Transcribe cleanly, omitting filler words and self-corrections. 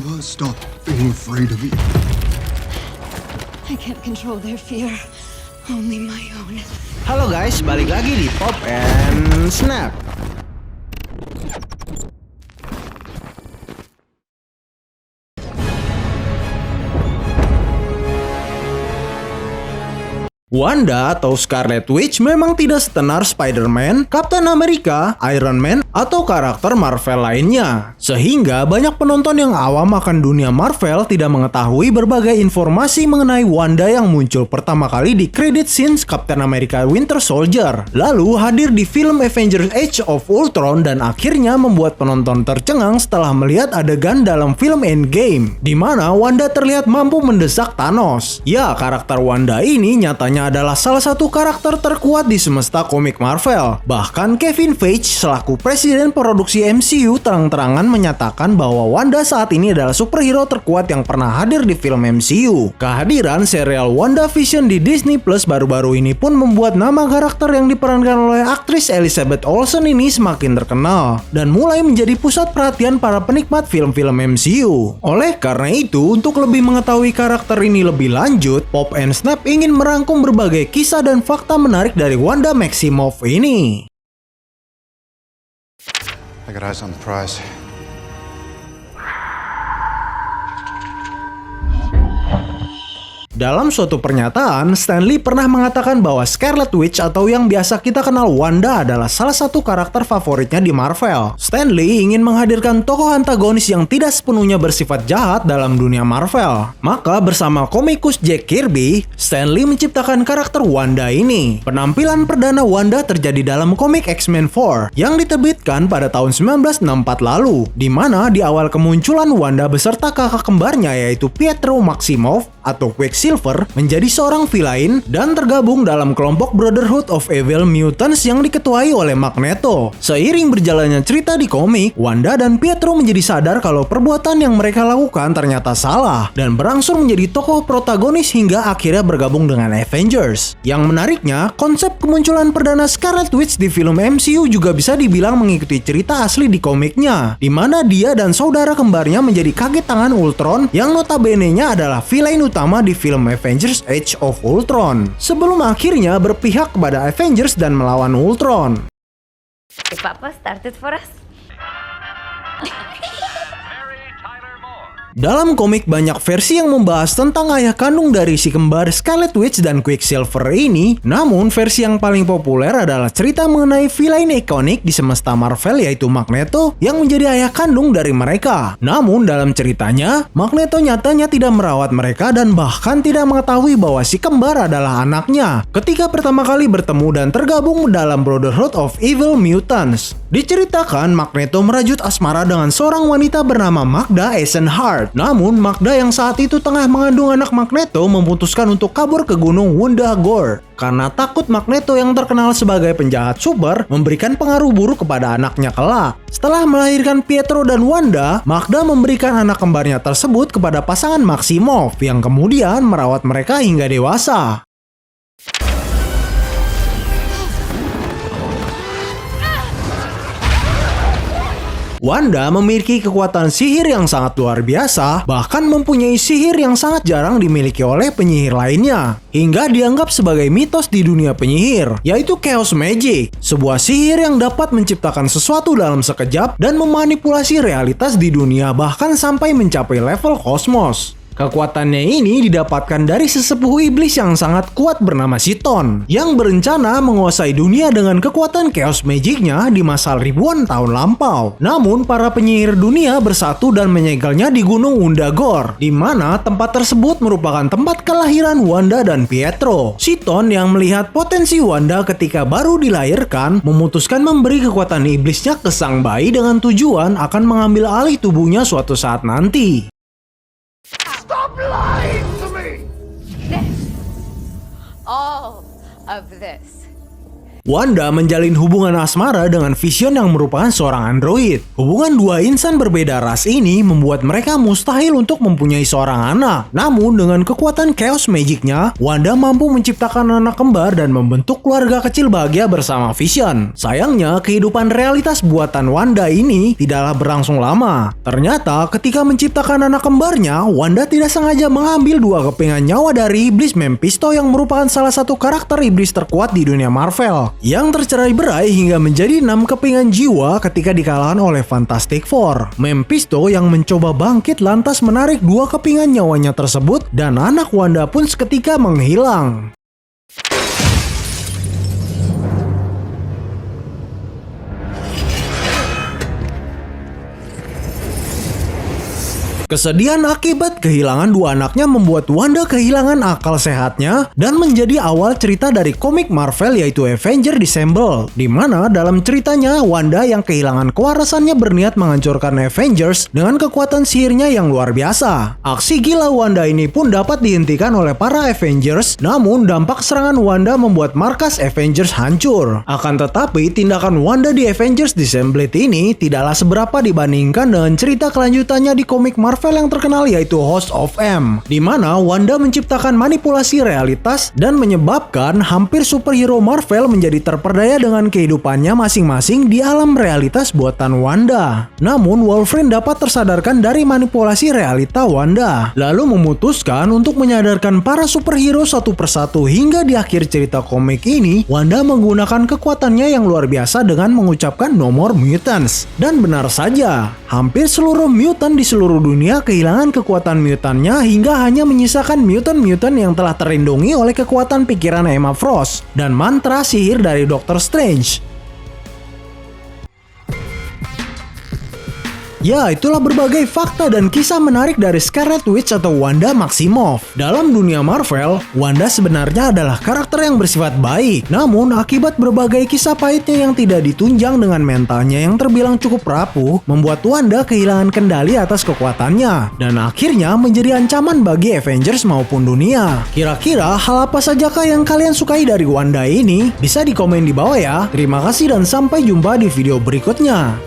never stop being afraid of you. I can't control their fear, only my own. Halo guys, balik lagi di Pop and Snap. Wanda atau Scarlet Witch memang tidak setenar Spider-Man, Captain America, Iron Man, atau karakter Marvel lainnya. Sehingga banyak penonton yang awam akan dunia Marvel tidak mengetahui berbagai informasi mengenai Wanda yang muncul pertama kali di credit scenes Captain America Winter Soldier, lalu hadir di film Avengers Age of Ultron dan akhirnya membuat penonton tercengang setelah melihat adegan dalam film Endgame, di mana Wanda terlihat mampu mendesak Thanos. Ya, karakter Wanda ini nyatanya adalah salah satu karakter terkuat di semesta komik Marvel. Bahkan Kevin Feige selaku presiden produksi MCU terang-terangan menyatakan bahwa Wanda saat ini adalah superhero terkuat yang pernah hadir di film MCU. Kehadiran serial WandaVision di Disney Plus baru-baru ini pun membuat nama karakter yang diperankan oleh aktris Elizabeth Olsen ini semakin terkenal dan mulai menjadi pusat perhatian para penikmat film-film MCU. Oleh karena itu, untuk lebih mengetahui karakter ini lebih lanjut, Pop and Snap ingin merangkum berbagai kisah dan fakta menarik dari Wanda Maximoff ini. I got eyes on the prize. Dalam suatu pernyataan, Stan Lee pernah mengatakan bahwa Scarlet Witch atau yang biasa kita kenal Wanda adalah salah satu karakter favoritnya di Marvel. Stan Lee ingin menghadirkan tokoh antagonis yang tidak sepenuhnya bersifat jahat dalam dunia Marvel. Maka bersama komikus Jack Kirby, Stan Lee menciptakan karakter Wanda ini. Penampilan perdana Wanda terjadi dalam komik X-Men 4 yang diterbitkan pada tahun 1964 lalu, di mana di awal kemunculan Wanda beserta kakak kembarnya yaitu Pietro Maximoff atau Quicksilver menjadi seorang villain dan tergabung dalam kelompok Brotherhood of Evil Mutants yang diketuai oleh Magneto. Seiring berjalannya cerita di komik, Wanda dan Pietro menjadi sadar kalau perbuatan yang mereka lakukan ternyata salah dan berangsur menjadi tokoh protagonis hingga akhirnya bergabung dengan Avengers. Yang menariknya, konsep kemunculan perdana Scarlet Witch di film MCU juga bisa dibilang mengikuti cerita asli di komiknya, di mana dia dan saudara kembarnya menjadi kaki tangan Ultron yang notabene-nya adalah villain utama di film Avengers Age of Ultron, sebelum akhirnya berpihak kepada Avengers dan melawan Ultron. Papa started for us. Dalam komik banyak versi yang membahas tentang ayah kandung dari si kembar Scarlet Witch dan Quicksilver ini, namun versi yang paling populer adalah cerita mengenai villain ikonik di semesta Marvel yaitu Magneto yang menjadi ayah kandung dari mereka. Namun dalam ceritanya, Magneto nyatanya tidak merawat mereka dan bahkan tidak mengetahui bahwa si kembar adalah anaknya ketika pertama kali bertemu dan tergabung dalam Brotherhood of Evil Mutants. Diceritakan Magneto merajut asmara dengan seorang wanita bernama Magda Eisenhart. Namun, Magda yang saat itu tengah mengandung anak Magneto memutuskan untuk kabur ke gunung Wundagore karena takut Magneto yang terkenal sebagai penjahat super memberikan pengaruh buruk kepada anaknya kelak. Setelah melahirkan Pietro dan Wanda, Magda memberikan anak kembarnya tersebut kepada pasangan Maximoff yang kemudian merawat mereka hingga dewasa. Wanda memiliki kekuatan sihir yang sangat luar biasa, bahkan mempunyai sihir yang sangat jarang dimiliki oleh penyihir lainnya, hingga dianggap sebagai mitos di dunia penyihir, yaitu Chaos Magic, sebuah sihir yang dapat menciptakan sesuatu dalam sekejap dan memanipulasi realitas di dunia bahkan sampai mencapai level kosmos. Kekuatannya ini didapatkan dari sesepuh iblis yang sangat kuat bernama Siton, yang berencana menguasai dunia dengan kekuatan Chaos Magic-nya di masa ribuan tahun lampau. Namun, para penyihir dunia bersatu dan menyegelnya di Gunung Wundagore, di mana tempat tersebut merupakan tempat kelahiran Wanda dan Pietro. Siton yang melihat potensi Wanda ketika baru dilahirkan, memutuskan memberi kekuatan iblisnya ke sang bayi dengan tujuan akan mengambil alih tubuhnya suatu saat nanti. Stop lying to me! All of this. Wanda menjalin hubungan asmara dengan Vision yang merupakan seorang android. Hubungan dua insan berbeda ras ini membuat mereka mustahil untuk mempunyai seorang anak. Namun dengan kekuatan chaos magicnya, Wanda mampu menciptakan anak kembar dan membentuk keluarga kecil bahagia bersama Vision. Sayangnya, kehidupan realitas buatan Wanda ini tidaklah berlangsung lama. Ternyata ketika menciptakan anak kembarnya, Wanda tidak sengaja mengambil dua kepingan nyawa dari iblis Mephisto yang merupakan salah satu karakter iblis terkuat di dunia Marvel, yang tercerai-berai hingga menjadi 6 kepingan jiwa ketika dikalahkan oleh Fantastic Four. Mephisto yang mencoba bangkit lantas menarik dua kepingan nyawanya tersebut dan anak Wanda pun seketika menghilang. Kesedihan akibat kehilangan dua anaknya membuat Wanda kehilangan akal sehatnya dan menjadi awal cerita dari komik Marvel yaitu Avengers Disassemble, di mana dalam ceritanya Wanda yang kehilangan kewarasannya berniat menghancurkan Avengers dengan kekuatan sihirnya yang luar biasa. Aksi gila Wanda ini pun dapat dihentikan oleh para Avengers, namun dampak serangan Wanda membuat markas Avengers hancur. Akan tetapi tindakan Wanda di Avengers Disassemble ini tidaklah seberapa dibandingkan dengan cerita kelanjutannya di komik Marvel yang terkenal yaitu House of M, di mana Wanda menciptakan manipulasi realitas dan menyebabkan hampir superhero Marvel menjadi terperdaya dengan kehidupannya masing-masing di alam realitas buatan Wanda. Namun Wolverine dapat tersadarkan dari manipulasi realita Wanda, lalu memutuskan untuk menyadarkan para superhero satu persatu hingga di akhir cerita komik ini Wanda menggunakan kekuatannya yang luar biasa dengan mengucapkan no more mutants. Dan benar saja, hampir seluruh mutant di seluruh dunia kehilangan kekuatan mutannya hingga hanya menyisakan mutant-mutant yang telah terlindungi oleh kekuatan pikiran Emma Frost dan mantra sihir dari Doctor Strange. Ya, itulah berbagai fakta dan kisah menarik dari Scarlet Witch atau Wanda Maximoff. Dalam dunia Marvel, Wanda sebenarnya adalah karakter yang bersifat baik. Namun, akibat berbagai kisah pahitnya yang tidak ditunjang dengan mentalnya yang terbilang cukup rapuh, membuat Wanda kehilangan kendali atas kekuatannya. Dan akhirnya menjadi ancaman bagi Avengers maupun dunia. Kira-kira hal apa sajakah yang kalian sukai dari Wanda ini? Bisa di komen di bawah ya. Terima kasih dan sampai jumpa di video berikutnya.